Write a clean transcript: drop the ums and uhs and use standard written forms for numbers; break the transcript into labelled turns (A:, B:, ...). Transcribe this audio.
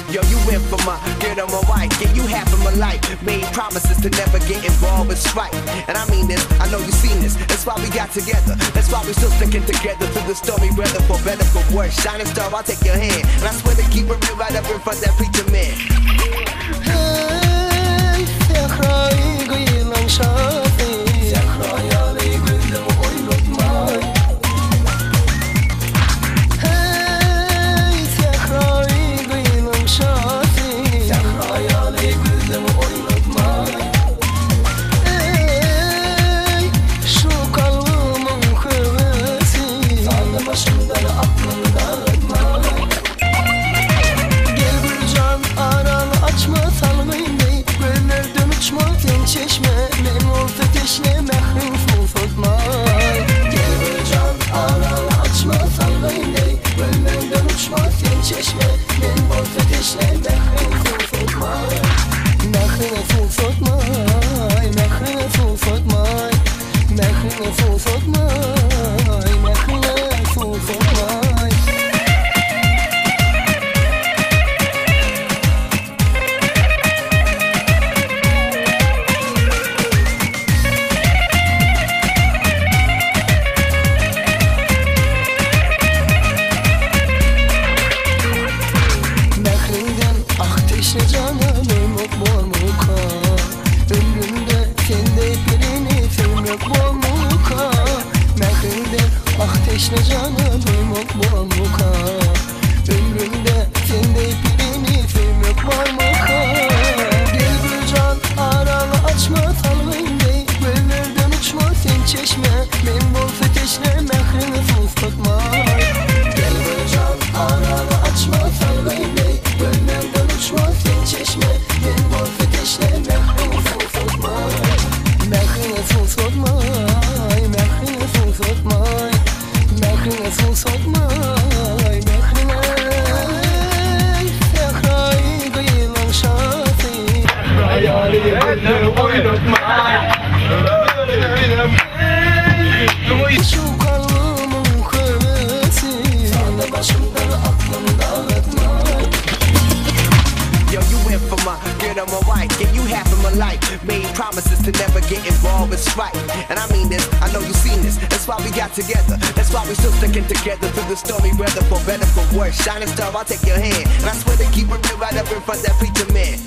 A: Yo, you in for my good on my wife. Yeah, you half of my life. Made promises to never get involved with strife. And I mean this, I know you seen this. That's why we got together. That's why we still sticking together through the stormy weather. For better, for worse. Shining star, I'll take your hand. And I swear to keep it real right up in front of that preacher man.
B: Hey, Zehra-i kıyılan şafi, Zehra-i gülüm oynatma. Hey, Zehra-i kıyılan şafi, Zehra-i gülüm oynatma. Hey, şu kalbimın kıvısı, sağda başımdan aklını dağıtma. Gel bir can aral açma salmayın dey, gönlerden uçma ten çeşme, men ol fetişle mehrin sulfatma. Gel bir can aral açma salmayın dey, gönlerden uçma ten çeşme, men ol fetişle mehrin sulfatma. Mehrin sulfatma, mehrin sulfatma, mehrin sulfatma, mehrin sulfatma. Ateşle cananım yok bol muka, ömrümde kendi birini film yok bol muka. Mehrinden ateşle cananım yok bol muka, ömrümde kendi birini film yok bol muka. Gel bir can aralı açma salmayın dey, göllerden uçma sen çeşme, men bol fetişle mehrini sulfatma. Gel bir can aralı açma salmayın dey, göllerden uçma sen çeşme, men bol fetişle mehrini sulfatma. Mehrini sulfatma, mehrini sulfatma, mehrini sulfatma, mehrini. Zehra-i kıyılan şafi, Zehra-i gülüm oynatma. Şu kalbimın kıvısı, sağda başımdan aklını dağıtma.
A: Yo, you in for my good on my wife. Yeah, you half of my life. Made promises to never get involved with strife. And I mean this, I know you seen this. That's why we got together. That's why we still sticking together through the stormy weather. For better, for worse. Shining star, I'll take your hand. And I swear to keep it real right up in front of that preacher man.